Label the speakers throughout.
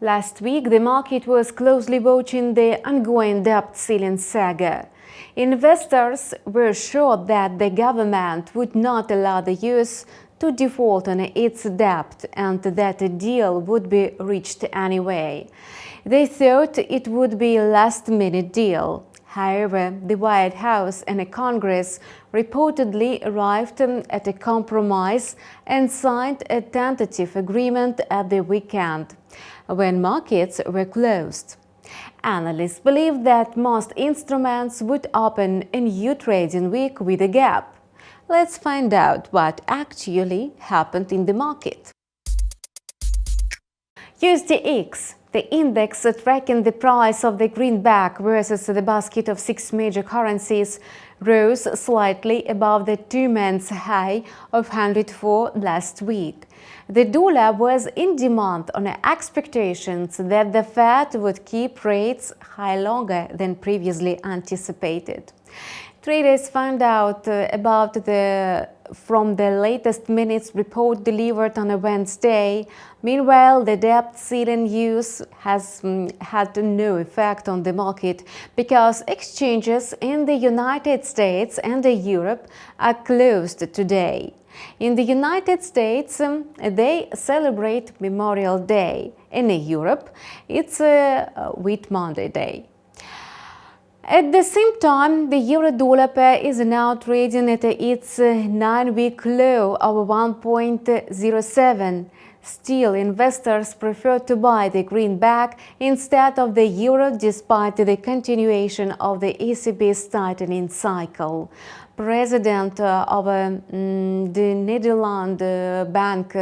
Speaker 1: Last week, the market was closely watching the ongoing debt ceiling saga. Investors were sure that the government would not allow the US to default on its debt and that a deal would be reached anyway. They thought it would be a last-minute deal. However, the White House and Congress reportedly arrived at a compromise and signed a tentative agreement at the weekend, when markets were closed. Analysts believe that most instruments would open a new trading week with a gap. Let's find out what actually happened in the market. USDX, the index tracking the price of the greenback versus the basket of 6 major currencies, rose slightly above the 2-month high of 104 last week. The dollar was in demand on expectations that the Fed would keep rates high longer than previously anticipated. Traders found out from the latest minutes report delivered on a Wednesday. Meanwhile, the debt ceiling news has had no effect on the market because exchanges in the United States and Europe are closed today. In the United States, they celebrate Memorial Day. In Europe, it's Whit Monday Day. At the same time, the euro-dollar pair is now trading at its 9-week low of 1.07. Still, investors prefer to buy the greenback instead of the euro despite the continuation of the ECB's tightening cycle. President of the Netherlands bank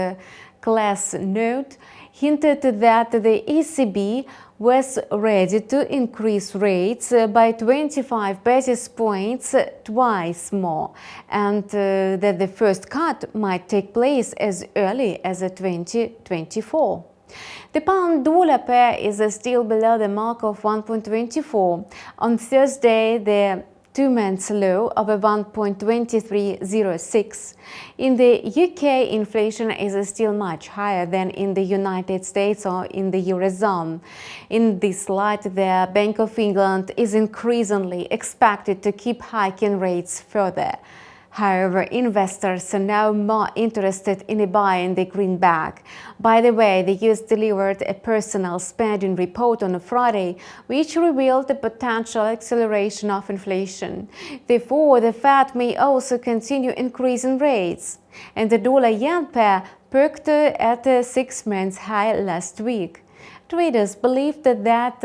Speaker 1: Class Note hinted that the ECB was ready to increase rates by 25 basis points twice more, and that the first cut might take place as early as 2024. The pound-dollar pair is still below the mark of 1.24. On Thursday, the 2-month low of 1.2306. In the UK, inflation is still much higher than in the United States or in the Eurozone. In this light, the Bank of England is increasingly expected to keep hiking rates further. However, investors are now more interested in buying the greenback. By the way, the US delivered a personal spending report on Friday, which revealed the potential acceleration of inflation. Therefore, the Fed may also continue increasing rates. And the dollar-yen pair perked at a 6-month high last week. Traders believed that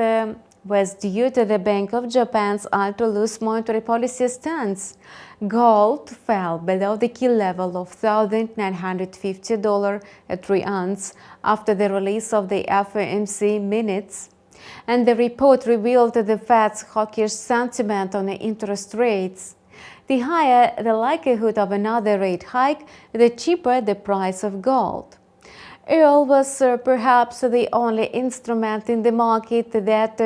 Speaker 1: was due to the Bank of Japan's ultra-loose monetary policy stance. Gold fell below the key level of $1,950 a 3 ounce after the release of the FOMC minutes, and the report revealed the Fed's hawkish sentiment on the interest rates. The higher the likelihood of another rate hike, the cheaper the price of gold. Oil was perhaps the only instrument in the market that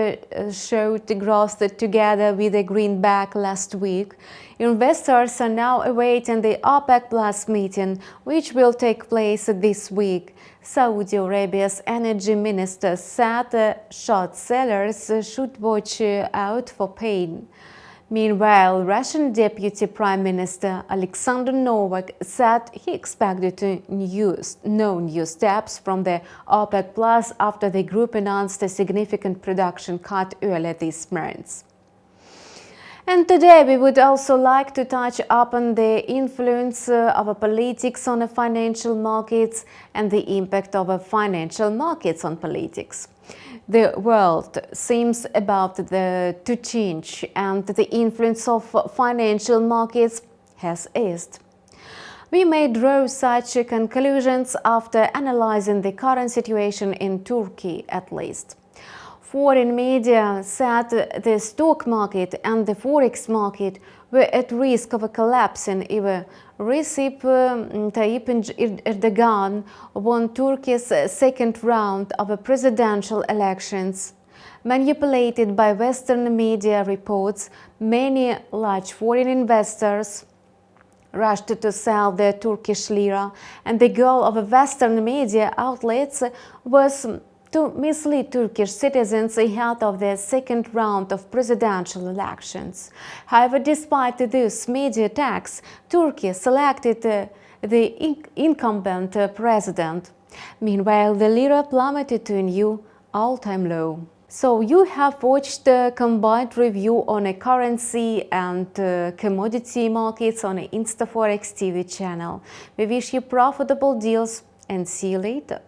Speaker 1: showed growth together with the greenback last week. Investors are now awaiting the OPEC Plus meeting, which will take place this week. Saudi Arabia's energy minister said short sellers should watch out for pain. Meanwhile, Russian Deputy Prime Minister Alexander Novak said he expected no new steps from the OPEC Plus after the group announced a significant production cut earlier this month. And today we would also like to touch upon the influence of politics on the financial markets and the impact of financial markets on politics. The world seems about to change, and the influence of financial markets has eased. We may draw such conclusions after analyzing the current situation in Turkey, at least. Foreign media said the stock market and the forex market were at risk of collapsing if Recep Tayyip Erdogan won Turkey's second round of presidential elections. Manipulated by Western media reports, many large foreign investors rushed to sell their Turkish lira, and the goal of Western media outlets was to mislead Turkish citizens ahead of the second round of presidential elections. However, despite these media attacks, Turkey selected the incumbent president. Meanwhile, the lira plummeted to a new all-time low. So you have watched a combined review on a currency and commodity markets on the InstaForex TV channel. We wish you profitable deals and see you later.